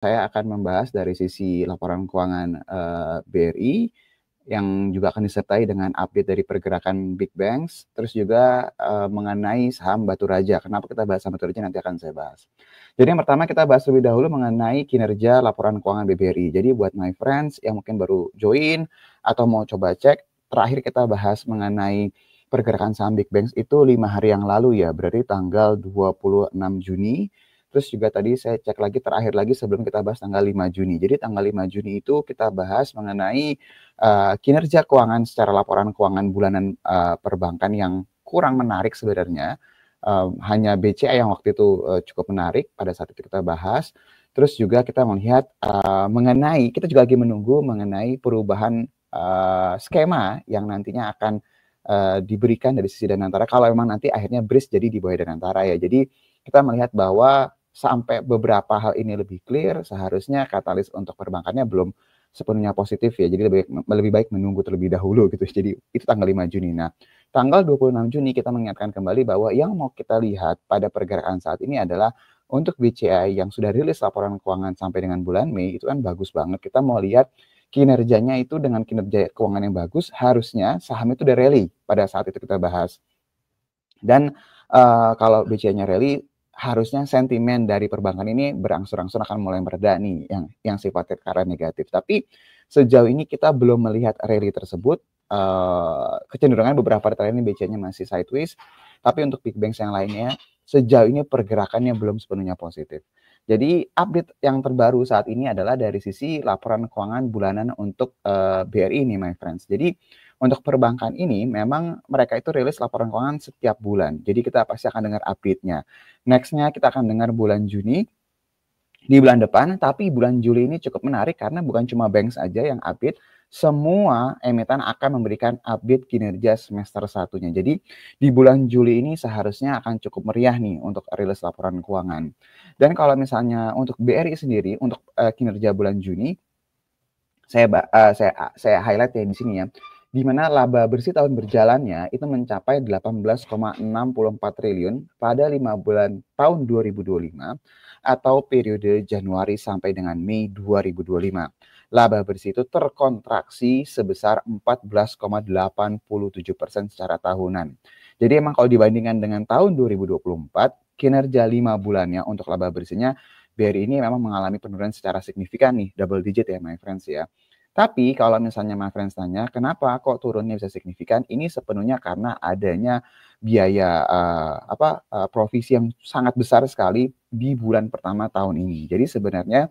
saya akan membahas dari sisi laporan keuangan BRI yang juga akan disertai dengan update dari pergerakan big banks, terus juga mengenai saham Batu Raja. Kenapa kita bahas saham Batu Raja nanti akan saya bahas. Jadi yang pertama kita bahas lebih dahulu mengenai kinerja laporan keuangan BBRI. Jadi buat my friends yang mungkin baru join atau mau coba cek, terakhir kita bahas mengenai pergerakan saham big banks itu 5 hari yang lalu ya, berarti tanggal 26 Juni. Terus juga tadi saya cek lagi terakhir lagi sebelum kita bahas tanggal 5 Juni. Jadi tanggal 5 Juni itu kita bahas mengenai kinerja keuangan secara laporan keuangan bulanan perbankan yang kurang menarik sebenarnya. Hanya BCA yang waktu itu cukup menarik pada saat itu kita bahas. Terus juga kita melihat mengenai, kita juga lagi menunggu mengenai perubahan skema yang nantinya akan diberikan dari sisi Danantara kalau memang nanti akhirnya BRIS jadi di bawah Danantara ya. Jadi kita melihat bahwa sampai beberapa hal ini lebih clear, seharusnya katalis untuk perbankannya belum sepenuhnya positif ya. Jadi lebih baik menunggu terlebih dahulu gitu. Jadi itu tanggal 5 Juni. Nah, tanggal 26 Juni kita mengingatkan kembali bahwa yang mau kita lihat pada pergerakan saat ini adalah untuk BCA yang sudah rilis laporan keuangan sampai dengan bulan Mei itu kan bagus banget. Kita mau lihat kinerjanya itu dengan kinerja keuangan yang bagus, harusnya saham itu udah rally pada saat itu kita bahas. Dan kalau BCA-nya rally, harusnya sentimen dari perbankan ini berangsur-angsur akan mulai mereda nih, yang sifatnya karena negatif. Tapi sejauh ini kita belum melihat rally tersebut. Kecenderungan beberapa data ini BCA-nya masih sideways, tapi untuk big banks yang lainnya sejauh ini pergerakannya belum sepenuhnya positif. Jadi update yang terbaru saat ini adalah dari sisi laporan keuangan bulanan untuk BRI nih my friends. Jadi untuk perbankan ini memang mereka itu rilis laporan keuangan setiap bulan. Jadi kita pasti akan dengar update-nya. Next-nya kita akan dengar bulan Juni di bulan depan, tapi bulan Juli ini cukup menarik karena bukan cuma banks aja yang update, semua emiten akan memberikan update kinerja semester satunya. Jadi di bulan Juli ini seharusnya akan cukup meriah nih untuk rilis laporan keuangan. Dan kalau misalnya untuk BRI sendiri, untuk kinerja bulan Juni, saya highlight ya di sini ya, di mana laba bersih tahun berjalannya itu mencapai 18,64 triliun pada 5 bulan tahun 2025 atau periode Januari sampai dengan Mei 2025. Laba bersih itu terkontraksi sebesar 14,87% secara tahunan. Jadi emang kalau dibandingkan dengan tahun 2024, kinerja 5 bulannya untuk laba bersihnya BRI ini memang mengalami penurunan secara signifikan nih, double digit ya my friends ya. Tapi kalau misalnya my friends tanya, kenapa kok turunnya bisa signifikan? Ini sepenuhnya karena adanya biaya provisi yang sangat besar sekali di bulan pertama tahun ini. Jadi sebenarnya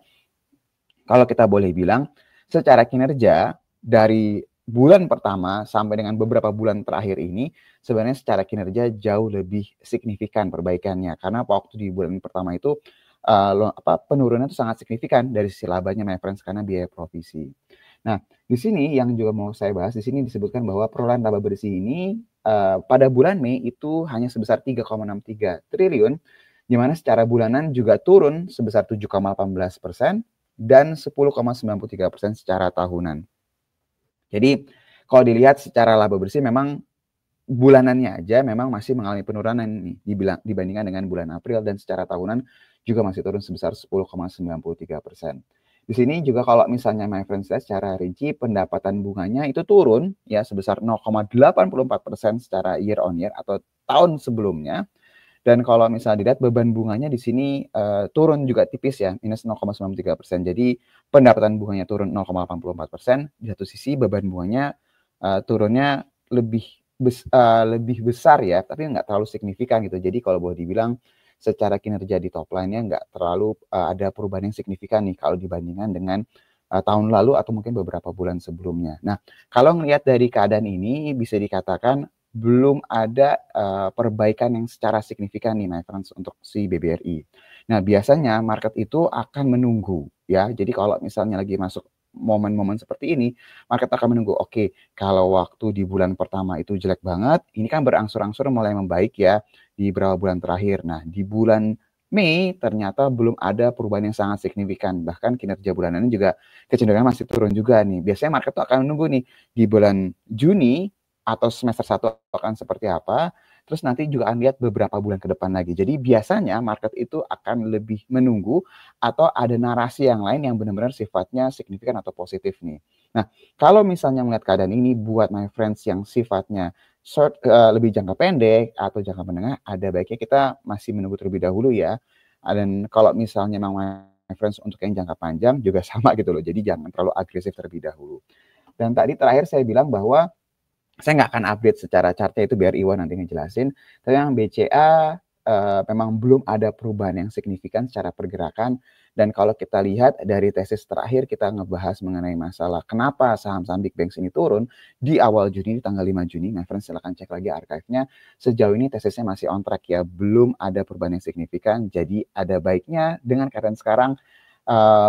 kalau kita boleh bilang, secara kinerja dari bulan pertama sampai dengan beberapa bulan terakhir ini, sebenarnya secara kinerja jauh lebih signifikan perbaikannya. Karena waktu di bulan pertama itu penurunan itu sangat signifikan dari sisi labanya my friends karena biaya provisi. Nah, di sini yang juga mau saya bahas, di sini disebutkan bahwa perolehan laba bersih ini pada bulan Mei itu hanya sebesar 3,63 triliun, di mana secara bulanan juga turun sebesar 7,18% dan 10,93% secara tahunan. Jadi, kalau dilihat secara laba bersih memang bulanannya aja memang masih mengalami penurunan nih dibandingkan dengan bulan April, dan secara tahunan juga masih turun sebesar 10,93%. Di sini juga kalau misalnya my friends secara rinci pendapatan bunganya itu turun ya sebesar 0,84% secara year on year atau tahun sebelumnya. Dan kalau misalnya dilihat beban bunganya di sini turun juga tipis ya, minus 0,93%. Jadi pendapatan bunganya turun 0,84%. Di satu sisi beban bunganya turunnya lebih besar ya, tapi nggak terlalu signifikan gitu. Jadi kalau boleh dibilang secara kinerja di top line-nya nggak terlalu ada perubahan yang signifikan nih kalau dibandingkan dengan tahun lalu atau mungkin beberapa bulan sebelumnya. Nah, kalau melihat dari keadaan ini bisa dikatakan belum ada perbaikan yang secara signifikan nih my friends untuk si BBRI. Nah, biasanya market itu akan menunggu ya. Jadi kalau misalnya lagi masuk momen-momen seperti ini, market akan menunggu. Oke, kalau waktu di bulan pertama itu jelek banget, ini kan berangsur-angsur mulai membaik ya di beberapa bulan terakhir. Nah, di bulan Mei ternyata belum ada perubahan yang sangat signifikan. Bahkan kinerja bulanannya juga kecenderungan masih turun juga nih. Biasanya market tuh akan menunggu nih di bulan Juni atau semester 1 akan seperti apa. terus nanti juga akan lihat beberapa bulan ke depan lagi. Jadi biasanya market itu akan lebih menunggu atau ada narasi yang lain yang benar-benar sifatnya signifikan atau positif nih. Nah, kalau misalnya melihat keadaan ini buat my friends yang sifatnya short, lebih jangka pendek atau jangka menengah, ada baiknya kita masih menunggu terlebih dahulu ya. Dan kalau misalnya memang my friends untuk yang jangka panjang juga sama gitu loh, jadi jangan terlalu agresif terlebih dahulu. Dan tadi terakhir saya bilang bahwa saya nggak akan update secara chartnya, itu biar Iwan nanti ngejelasin. Tapi yang BCA memang belum ada perubahan yang signifikan secara pergerakan. Dan kalau kita lihat dari tesis terakhir kita ngebahas mengenai masalah kenapa saham-saham Big Banks ini turun di awal Juni, di tanggal 5 Juni. My friends silahkan cek lagi archive-nya. Sejauh ini tesisnya masih on track ya, belum ada perubahan yang signifikan. Jadi ada baiknya dengan keadaan sekarang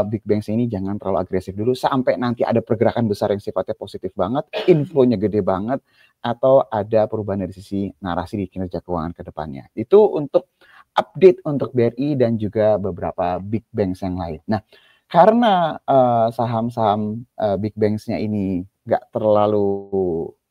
Big Banks ini jangan terlalu agresif dulu sampai nanti ada pergerakan besar yang sifatnya positif banget, inflow-nya gede banget, atau ada perubahan dari sisi narasi di kinerja keuangan ke depannya. Itu untuk update untuk BRI dan juga beberapa Big Banks yang lain. Nah, karena saham-saham Big Banks-nya ini nggak terlalu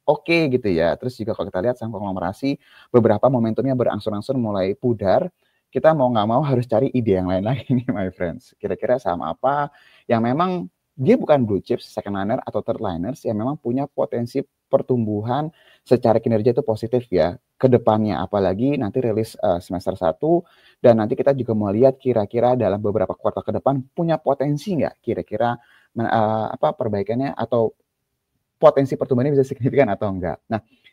oke gitu ya, terus juga kalau kita lihat saham konglomerasi, beberapa momentumnya berangsur-angsur mulai pudar, kita mau nggak mau harus cari ide yang lain lagi nih my friends. Kira-kira saham apa yang memang dia bukan blue chips, second liner atau third liners yang memang punya potensi pertumbuhan secara kinerja itu positif ya ke depannya, apalagi nanti rilis semester 1 dan nanti kita juga mau lihat kira-kira dalam beberapa kuartal ke depan punya potensi nggak kira-kira perbaikannya atau potensi pertumbuhannya bisa signifikan atau enggak. Nah,